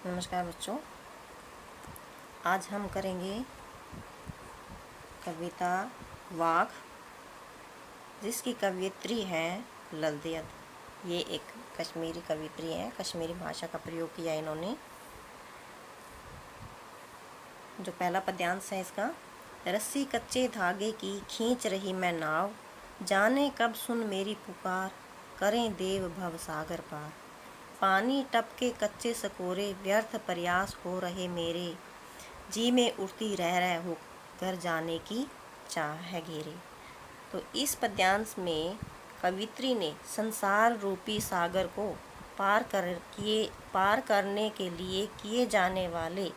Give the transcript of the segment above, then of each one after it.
नमस्कार बच्चों, आज हम करेंगे कविता वाघ, जिसकी कवयित्री है ललदेद। ये एक कश्मीरी कवयित्री है, कश्मीरी भाषा का प्रयोग किया इन्होंने। जो पहला पद्यांश है इसका, रस्सी कच्चे धागे की खींच रही मैं नाव, जाने कब सुन मेरी पुकार, करें देव भव सागर पार। पानी टपके कच्चे सकोरे, व्यर्थ प्रयास हो रहे मेरे, जी में उठती रह रह हो, घर जाने की चाह है घेरे। तो इस पद्यांश में कवित्री ने संसार रूपी सागर को पार करने के लिए किए जाने वाले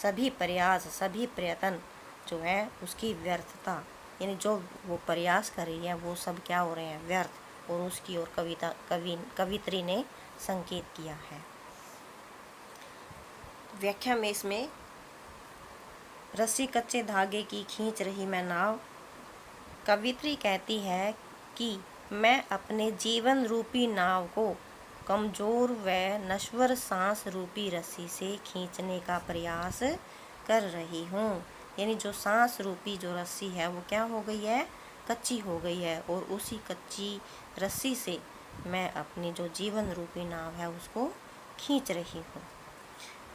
सभी प्रयास, सभी प्रयत्न जो है उसकी व्यर्थता, यानी जो वो प्रयास कर रही है वो सब क्या हो रहे हैं, व्यर्थ, और उसकी ओर कवित्री ने संकेत किया है। व्याख्या में इसमें रस्सी कच्चे धागे की खींच रही मैं नाव, कवित्री कहती है कि मैं अपने जीवन रूपी नाव को कमजोर व नश्वर सांस रूपी रस्सी से खींचने का प्रयास कर रही हूँ। यानी जो सांस रूपी जो रस्सी है वो क्या हो गई है, कच्ची हो गई है, और उसी कच्ची रस्सी से मैं अपनी जो जीवन रूपी नाव है उसको खींच रही हूँ।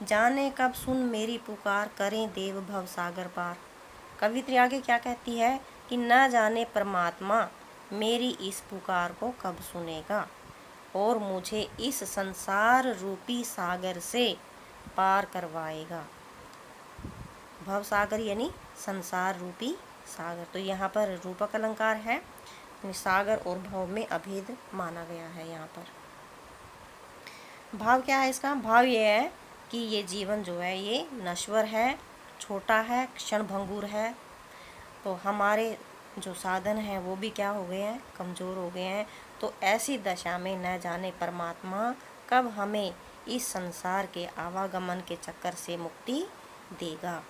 जाने कब सुन मेरी पुकार, करें देव भव सागर पार। कवित्री आगे क्या कहती है कि न जाने परमात्मा मेरी इस पुकार को कब सुनेगा और मुझे इस संसार रूपी सागर से पार करवाएगा। भव सागर यानी संसार रूपी सागर। तो यहाँ पर रूपक अलंकार है, सागर और भव में अभेद माना गया है। यहाँ पर भाव क्या है इसका? भाव ये है कि ये जीवन जो है ये नश्वर है, छोटा है, क्षणभंगुर है। तो हमारे जो साधन हैं वो भी क्या हो गए हैं, कमज़ोर हो गए हैं। तो ऐसी दशा में न जाने परमात्मा कब हमें इस संसार के आवागमन के चक्कर से मुक्ति देगा।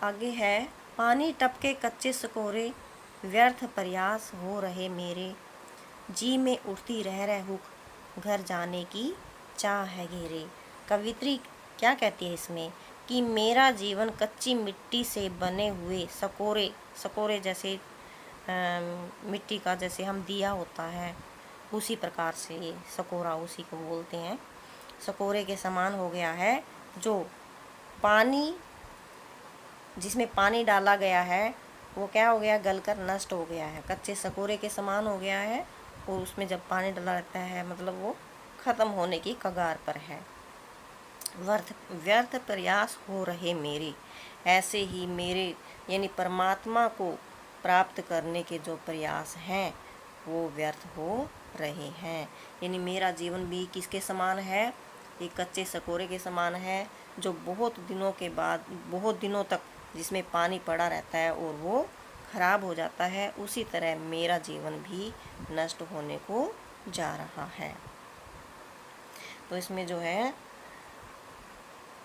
आगे है, पानी टपके कच्चे सकोरे, व्यर्थ प्रयास हो रहे मेरे, जी में उठती रह रह हुक, घर जाने की चाह है घेरे। कवित्री क्या कहती है इसमें कि मेरा जीवन कच्ची मिट्टी से बने हुए सकोरे, सकोरे जैसे मिट्टी का जैसे हम दिया होता है उसी प्रकार से ये सकोरा, उसी को बोलते हैं, सकोरे के समान हो गया है। जो पानी, जिसमें पानी डाला गया है वो क्या हो गया, गलकर नष्ट हो गया है, कच्चे सकोरे के समान हो गया है। और उसमें जब पानी डाला रहता है मतलब वो ख़त्म होने की कगार पर है। व्यर्थ प्रयास हो रहे मेरे, ऐसे ही मेरे यानी परमात्मा को प्राप्त करने के जो प्रयास हैं वो व्यर्थ हो रहे हैं। यानी मेरा जीवन भी किसके समान है, एक कच्चे सकोरे के समान है, जो बहुत दिनों के बाद, बहुत दिनों तक जिसमें पानी पड़ा रहता है और वो खराब हो जाता है। उसी तरह मेरा जीवन भी नष्ट होने को जा रहा है। तो इसमें जो है,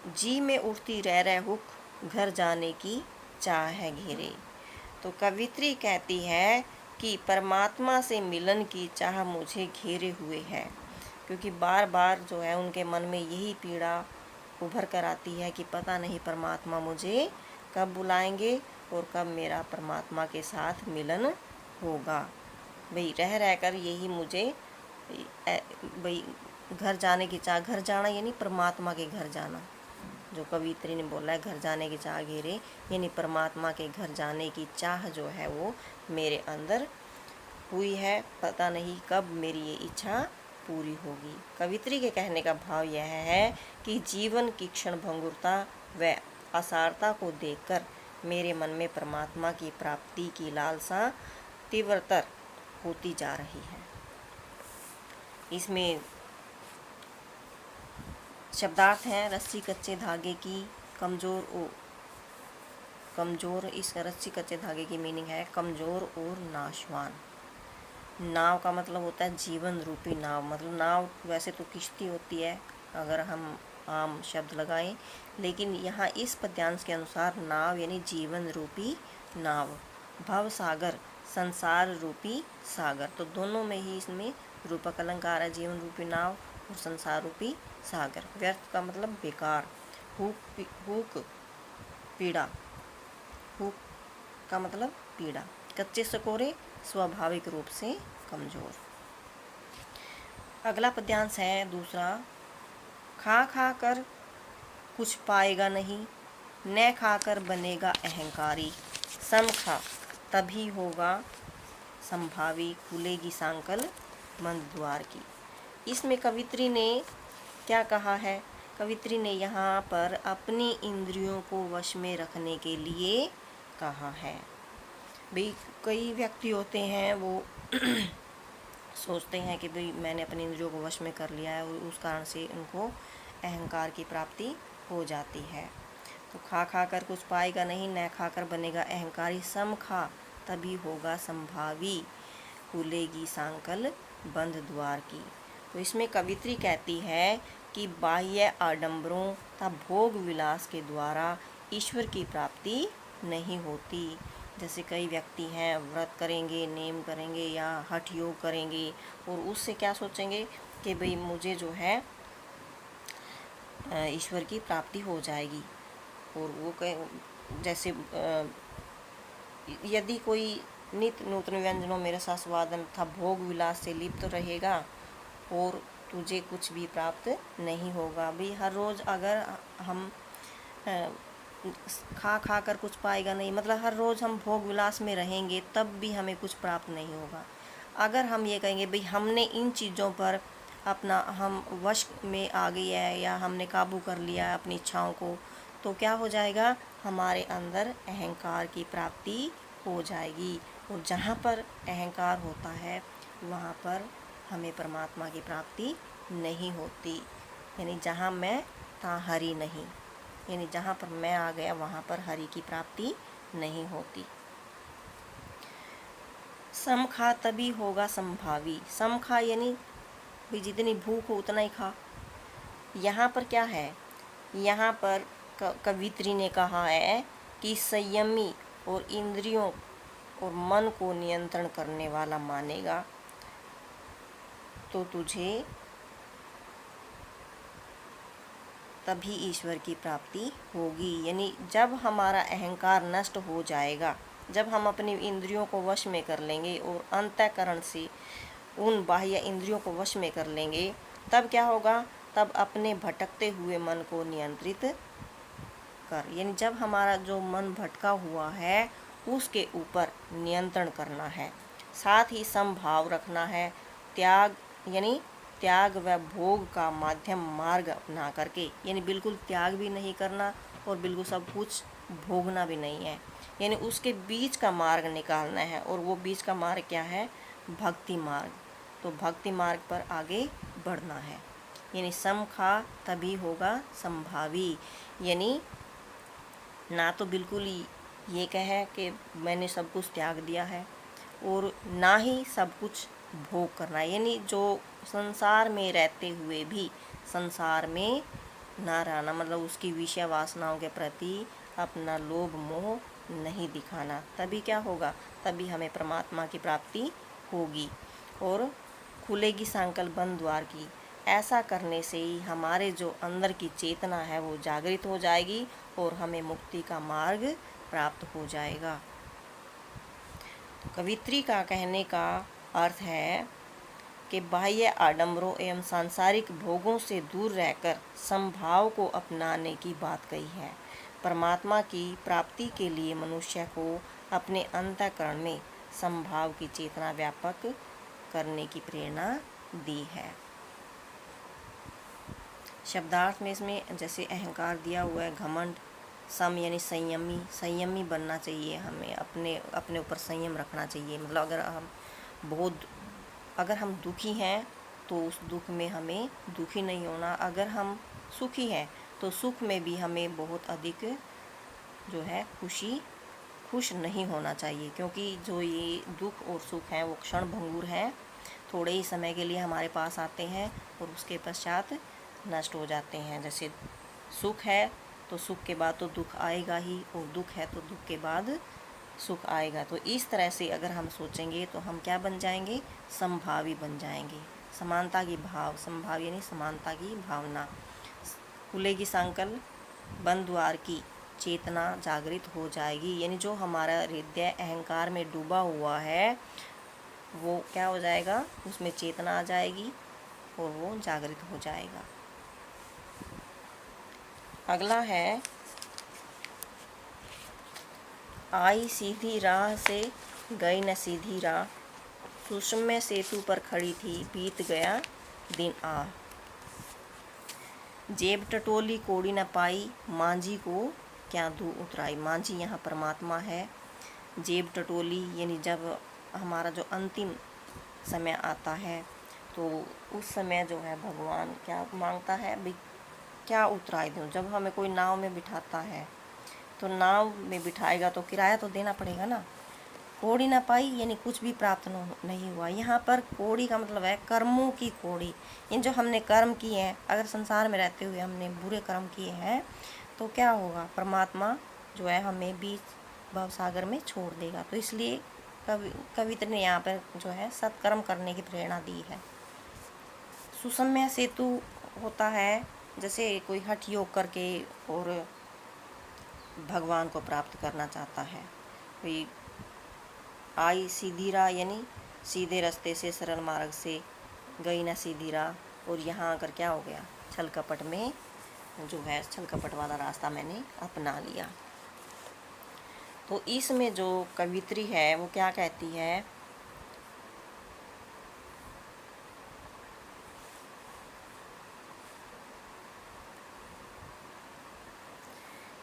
जी में उठती रह रह हुक, घर जाने की चाह है घेरे। तो कवित्री कहती है कि परमात्मा से मिलन की चाह मुझे घेरे हुए है, क्योंकि बार बार जो है उनके मन में यही पीड़ा उभर कर आती है कि पता नहीं परमात्मा मुझे कब बुलाएंगे और कब मेरा परमात्मा के साथ मिलन होगा। भाई रह रह कर यही मुझे भाई घर जाने की चाह, घर जाना यानी परमात्मा के घर जाना, जो कवित्री ने बोला है घर जाने की चाह घेरे, यानी परमात्मा के घर जाने की चाह जो है वो मेरे अंदर हुई है, पता नहीं कब मेरी ये इच्छा पूरी होगी। कवित्री के कहने का भाव यह है कि जीवन की क्षणभंगुरता व असारता को देखकर मेरे मन में परमात्मा की प्राप्ति की लालसा तीव्रतर होती जा रही है। इसमें शब्दार्थ हैं, रस्सी कच्चे धागे की कमज़ोर, इस रस्सी कच्चे धागे की मीनिंग है कमज़ोर और नाशवान। नाव का मतलब होता है जीवन रूपी नाव, मतलब नाव वैसे तो किश्ती होती है अगर हम आम शब्द लगाएं, लेकिन यहाँ इस पद्यांश के अनुसार नाव यानी जीवन रूपी नाव, भव सागर संसार रूपी सागर। तो दोनों में ही इसमें रूपक अलंकार है, जीवन रूपी नाव और संसार रूपी सागर। व्यर्थ का मतलब बेकार, हुक पीड़ा, हुक का मतलब पीड़ा। कच्चे सकोरे स्वाभाविक रूप से कमजोर। अगला पद्यांश है दूसरा, खा खा कर कुछ पाएगा नहीं, न खाकर बनेगा अहंकारी, सम खा तभी होगा संभावी, खुलेगी सांकल बंद द्वार की। इसमें कवित्री ने क्या कहा है? कवित्री ने यहाँ पर अपनी इंद्रियों को वश में रखने के लिए कहा है। भाई कई व्यक्ति होते हैं वो सोचते हैं कि भाई मैंने अपनी इंद्रियों को वश में कर लिया है और उस कारण से उनको अहंकार की प्राप्ति हो जाती है। तो खा खा कर कुछ पाएगा नहीं, न खाकर बनेगा अहंकारी, सम खा तभी होगा संभावी, खुलेगी सांकल बंद द्वार की। तो इसमें कवित्री कहती है कि बाह्य आडंबरों तथा भोग विलास के द्वारा ईश्वर की प्राप्ति नहीं होती। जैसे कई व्यक्ति हैं व्रत करेंगे, नेम करेंगे या हठ योग करेंगे और उससे क्या सोचेंगे कि भाई मुझे जो है ईश्वर की प्राप्ति हो जाएगी। और वो जैसे यदि कोई नित्य नूतन व्यंजनों में रसास्वादन तथा भोग विलास से लिप्त रहेगा और तुझे कुछ भी प्राप्त नहीं होगा। भाई हर रोज़ अगर हम खा खा कर कुछ पाएगा नहीं, मतलब हर रोज़ हम भोग विलास में रहेंगे तब भी हमें कुछ प्राप्त नहीं होगा। अगर हम ये कहेंगे भाई हमने इन चीज़ों पर अपना हम वश में आ गई है या हमने काबू कर लिया है अपनी इच्छाओं को, तो क्या हो जाएगा, हमारे अंदर अहंकार की प्राप्ति हो जाएगी। और जहाँ पर अहंकार होता है वहाँ पर हमें परमात्मा की प्राप्ति नहीं होती। यानी जहाँ मैं तहाँ हरि नहीं, यानी जहाँ पर मैं आ गया वहाँ पर हरि की प्राप्ति नहीं होती। सम खा तभी होगा संभावी, सम खा यानी भी जितनी भूख हो उतना ही खा। यहाँ पर क्या है, यहाँ पर कवित्री ने कहा है कि संयमी और इंद्रियों और मन को नियंत्रण करने वाला मानेगा तो तुझे तभी ईश्वर की प्राप्ति होगी। यानी जब हमारा अहंकार नष्ट हो जाएगा, जब हम अपनी इंद्रियों को वश में कर लेंगे और अंतःकरण से उन बाह्य इंद्रियों को वश में कर लेंगे, तब क्या होगा, तब अपने भटकते हुए मन को नियंत्रित कर, यानी जब हमारा जो मन भटका हुआ है उसके ऊपर नियंत्रण करना है। साथ ही समभाव रखना है, त्याग यानी त्याग व भोग का माध्यम मार्ग अपना करके, यानी बिल्कुल त्याग भी नहीं करना और बिल्कुल सब कुछ भोगना भी नहीं है, यानी उसके बीच का मार्ग निकालना है। और वो बीच का मार्ग क्या है, भक्ति मार्ग। तो भक्ति मार्ग पर आगे बढ़ना है। यानी सम खा तभी होगा संभावी, यानी ना तो बिल्कुल ही ये कहे कि मैंने सब कुछ त्याग दिया है और ना ही सब कुछ भोग करना है, यानी जो संसार में रहते हुए भी संसार में ना रहना, मतलब उसकी विषय वासनाओं के प्रति अपना लोभ मोह नहीं दिखाना। तभी क्या होगा, तभी हमें परमात्मा की प्राप्ति होगी और खुलेगी सांकल बंद द्वार की। ऐसा करने से ही हमारे जो अंदर की चेतना है वो जागृत हो जाएगी और हमें मुक्ति का मार्ग प्राप्त हो जाएगा। कवित्री का कहने का अर्थ है कि बाह्य आडंबरों एवं सांसारिक भोगों से दूर रहकर समभाव को अपनाने की बात कही है। परमात्मा की प्राप्ति के लिए मनुष्य को अपने अंतःकरण में समभाव की चेतना व्यापक करने की प्रेरणा दी है। शब्दार्थ में इसमें जैसे अहंकार दिया हुआ है, घमंड, सम यानी संयमी, संयमी बनना चाहिए हमें, अपने ऊपर संयम रखना चाहिए। मतलब अगर हम दुखी हैं तो उस दुख में हमें दुखी नहीं होना, अगर हम सुखी हैं तो सुख में भी हमें बहुत अधिक जो है खुश नहीं होना चाहिए, क्योंकि जो ये दुख और सुख हैं वो क्षण भंगुर हैं, थोड़े ही समय के लिए हमारे पास आते हैं और उसके पश्चात नष्ट हो जाते हैं। जैसे सुख है तो सुख के बाद तो दुख आएगा ही, और दुख है तो दुख के बाद सुख आएगा। तो इस तरह से अगर हम सोचेंगे तो हम क्या बन जाएंगे, समभावी बन जाएंगे। समानता की भाव, समभाव यानी समानता की भावना। खुलेगी संकल, बंद द्वार की चेतना जागृत हो जाएगी, यानी जो हमारा हृदय अहंकार में डूबा हुआ है वो क्या हो जाएगा, उसमें चेतना आ जाएगी और वो जागृत हो जाएगा। अगला है, आई सीधी राह से गई न सीधी राह, सुषम्य सेतु पर खड़ी थी बीत गया दिन आ, जेब टटोली कोड़ी न पाई, मांझी को क्या धू उतराई। मांझी यहाँ परमात्मा है। जेब टटोली यानी जब हमारा जो अंतिम समय आता है तो उस समय जो है भगवान क्या मांगता है, भाई क्या उतराई दूँ। जब हमें कोई नाव में बिठाता है तो नाव में बिठाएगा तो किराया तो देना पड़ेगा ना। कोड़ी ना पाई यानी कुछ भी प्राप्त नहीं हुआ। यहाँ पर कोड़ी का मतलब है कर्मों की कोड़ी, इन जो हमने कर्म किए हैं, अगर संसार में रहते हुए हमने बुरे कर्म किए हैं तो क्या होगा, परमात्मा जो है हमें बीच भवसागर में छोड़ देगा। तो इसलिए कवित्र ने यहाँ पर जो है सत्कर्म करने की प्रेरणा दी है। सुषम्य सेतु होता है जैसे कोई हठ योग करके और भगवान को प्राप्त करना चाहता है। कोई आई सीधी राह यानी सीधे रास्ते से, सरल मार्ग से, गई ना सीधी राह, और यहाँ आकर क्या हो गया, छल कपट में जो है छल कपट वाला रास्ता मैंने अपना लिया। तो इसमें जो कवित्री है वो क्या कहती है,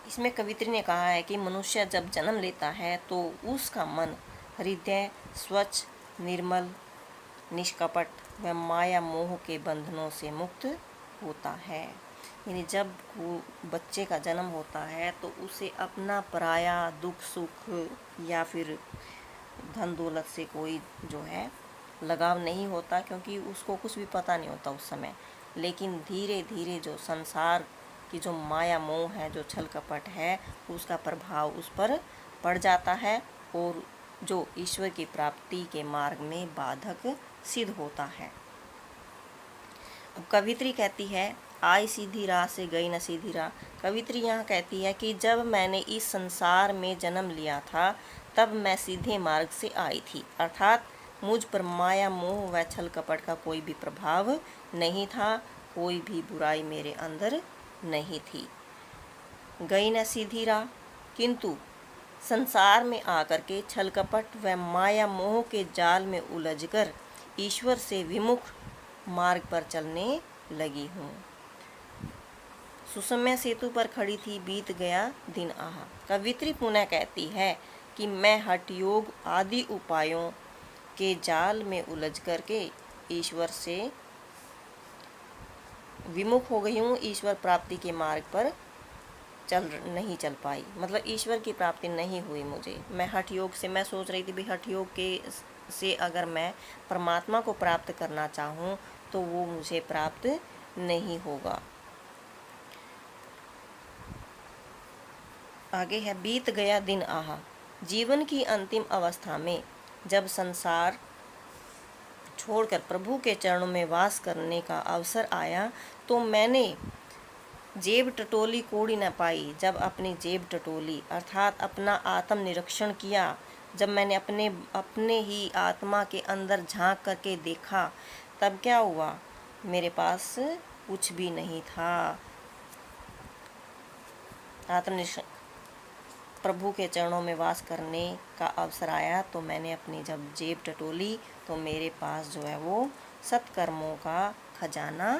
इसमें कवित्री ने कहा है कि मनुष्य जब जन्म लेता है तो उसका मन, हृदय स्वच्छ, निर्मल, निष्कपट व माया मोह के बंधनों से मुक्त होता है। यानी जब वो बच्चे का जन्म होता है तो उसे अपना पराया दुख सुख या फिर धन दौलत से कोई जो है लगाव नहीं होता, क्योंकि उसको कुछ भी पता नहीं होता उस समय। लेकिन धीरे धीरे जो संसार की जो माया मोह है, जो छल कपट है, उसका प्रभाव उस पर पड़ जाता है और जो ईश्वर की प्राप्ति के मार्ग में बाधक सिद्ध होता है। अब कवित्री कहती है आई सीधी राह से गई न सीधी राह। कवित्री यहाँ कहती है कि जब मैंने इस संसार में जन्म लिया था तब मैं सीधे मार्ग से आई थी, अर्थात मुझ पर माया मोह व छल कपट का कोई भी प्रभाव नहीं था, कोई भी बुराई मेरे अंदर नहीं थी। गई न सीधी राह, किंतु संसार में आकर के छल कपट व माया मोह के जाल में उलझकर ईश्वर से विमुख मार्ग पर चलने लगी हूँ। सुषम्य सेतु पर खड़ी थी बीत गया दिन आहा। कवित्री पुनः कहती है कि मैं हठ योग आदि उपायों के जाल में उलझ करके ईश्वर से विमुख हो गई हूँ, ईश्वर प्राप्ति के मार्ग पर नहीं चल पाई, मतलब ईश्वर की प्राप्ति नहीं हुई मुझे। मैं हठ योग से, मैं सोच रही थी भी हठ योग के से अगर मैं परमात्मा को प्राप्त करना चाहूँ तो वो मुझे प्राप्त नहीं होगा। आगे है बीत गया दिन आहा। जीवन की अंतिम अवस्था में जब संसार छोड़कर प्रभु के चरणों में वास करने का अवसर आया तो मैंने जेब टटोली कोड़ी न पाई। जब अपनी जेब टटोली अर्थात अपना आत्म निरीक्षण किया, जब मैंने अपने ही आत्मा के अंदर झांक करके देखा, तब क्या हुआ, मेरे पास कुछ भी नहीं था। आत्मनिरीक्षण, प्रभु के चरणों में वास करने का अवसर आया तो मैंने अपनी जब जेब टटोली तो मेरे पास जो है वो सत्कर्मों का खजाना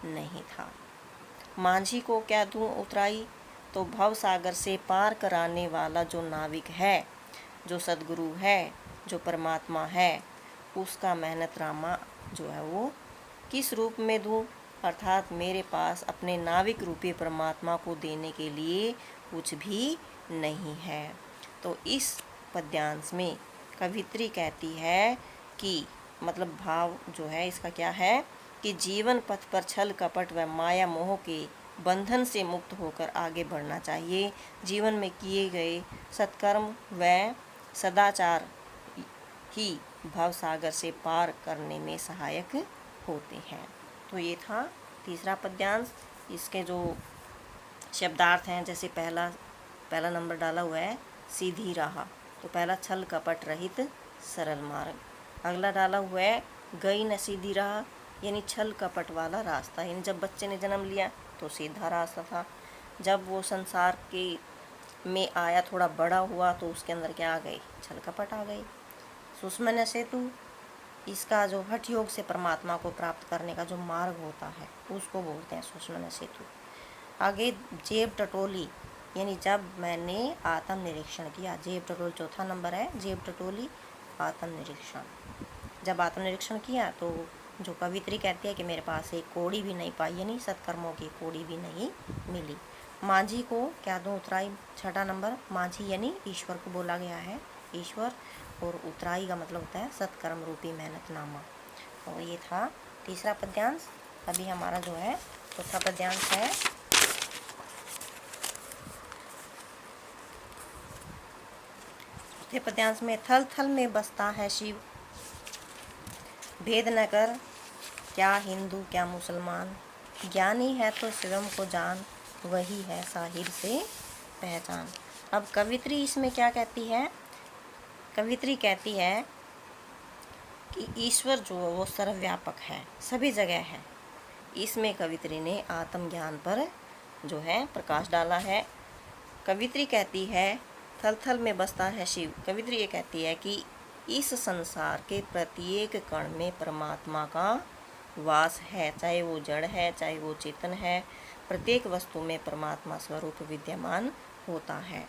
नहीं था। मांझी को क्या दूं उतराई, तो भव सागर से पार कराने वाला जो नाविक है, जो सद्गुरु है, जो परमात्मा है, उसका मेहनतनामा जो है वो किस रूप में दूं, अर्थात मेरे पास अपने नाविक रूपी परमात्मा को देने के लिए कुछ भी नहीं है। तो इस पद्यांश में कवित्री कहती है कि मतलब भाव जो है इसका क्या है कि जीवन पथ पर छल कपट व माया मोह के बंधन से मुक्त होकर आगे बढ़ना चाहिए। जीवन में किए गए सत्कर्म व सदाचार ही भव सागर से पार करने में सहायक होते हैं। तो ये था तीसरा पद्यांश। इसके जो शब्दार्थ हैं, जैसे पहला नंबर डाला हुआ है सीधी राह, तो पहला छल कपट रहित सरल मार्ग। अगला डाला हुआ है गई न सीधी राह, यानी छल कपट वाला रास्ता, यानी जब बच्चे ने जन्म लिया तो सीधा रास्ता था, जब वो संसार के में आया, थोड़ा बड़ा हुआ, तो उसके अंदर क्या आ गई, छल कपट आ गई। सुषमन सेतु, इसका जो हठ योग से परमात्मा को प्राप्त करने का जो मार्ग होता है उसको बोलते हैं सुषमन सेतु। आगे जेब टटोली, यानी जब मैंने आत्मनिरीक्षण किया। जेब टटोली चौथा नंबर है, जेब टटोली आत्मनिरीक्षण। जब आत्मनिरीक्षण किया तो जो कवित्री कहती है कि मेरे पास एक कौड़ी भी नहीं पाई, यानी सत्कर्मों की कौड़ी भी नहीं मिली। माझी को क्या दूँ, उतराई छठा नंबर। माझी यानी ईश्वर को बोला गया है, ईश्वर, और उतराई का मतलब होता है सत्कर्म रूपी मेहनतनामा। तो ये था तीसरा पद्यांश। अभी हमारा जो है चौथा पद्यांश है। चौथे पद्यांश में थल थल में बसता है शिव, भेद न कर क्या हिंदू क्या मुसलमान, ज्ञानी है तो शिवम को जान, वही है साहिर से पहचान। अब कवित्री इसमें क्या कहती है, कवित्री कहती है कि ईश्वर जो वो सर्वव्यापक है, सभी जगह है। इसमें कवित्री ने आत्मज्ञान पर जो है प्रकाश डाला है। कवित्री कहती है थल थल में बसता है शिव। कवित्री ये कहती है कि इस संसार के प्रत्येक कण में परमात्मा का वास है, चाहे वो जड़ है चाहे वो चेतन है, प्रत्येक वस्तु में परमात्मा स्वरूप विद्यमान होता है।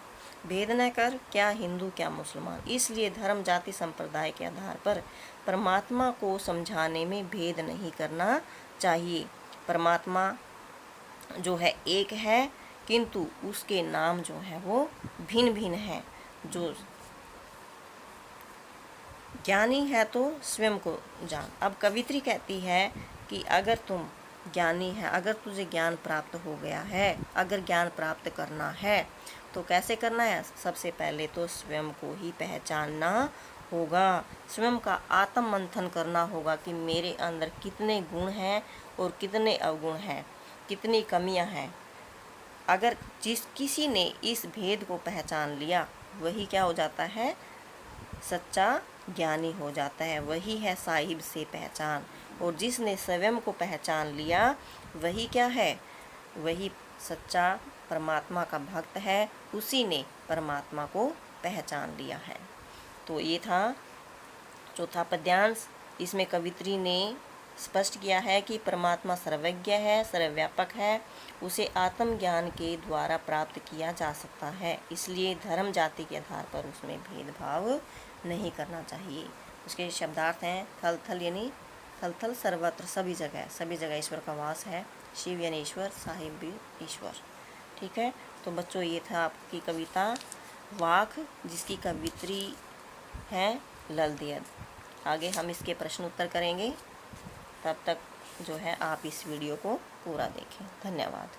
भेद न कर क्या हिंदू क्या मुसलमान, इसलिए धर्म जाति संप्रदाय के आधार पर परमात्मा को समझाने में भेद नहीं करना चाहिए। परमात्मा जो है एक है, किंतु उसके नाम जो है वो भिन्न भिन्न हैं। जो ज्ञानी है तो स्वयं को जान। अब कवित्री कहती है कि अगर तुम ज्ञानी है, अगर तुझे ज्ञान प्राप्त हो गया है, अगर ज्ञान प्राप्त करना है तो कैसे करना है, सबसे पहले तो स्वयं को ही पहचानना होगा, स्वयं का आत्म मंथन करना होगा कि मेरे अंदर कितने गुण हैं और कितने अवगुण हैं, कितनी कमियां हैं। अगर किसी ने इस भेद को पहचान लिया, वही क्या हो जाता है, सच्चा ज्ञानी हो जाता है, वही है साहिब से पहचान। और जिसने स्वयं को पहचान लिया वही क्या है, वही सच्चा परमात्मा का भक्त है, उसी ने परमात्मा को पहचान लिया है। तो ये था चौथा पद्यांश। इसमें कवित्री ने स्पष्ट किया है कि परमात्मा सर्वज्ञ है, सर्वव्यापक है, उसे आत्मज्ञान के द्वारा प्राप्त किया जा सकता है, इसलिए धर्म जाति के आधार पर उसमें भेदभाव नहीं करना चाहिए। उसके शब्दार्थ हैं थल थल यानी थल थल सर्वत्र, सभी जगह ईश्वर का वास है। शिव यानी ईश्वर, साहिब भी ईश्वर। ठीक है, तो बच्चों ये था आपकी कविता वाक, जिसकी कवित्री है ललदियद। आगे हम इसके प्रश्न उत्तर करेंगे, तब तक जो है आप इस वीडियो को पूरा देखें। धन्यवाद।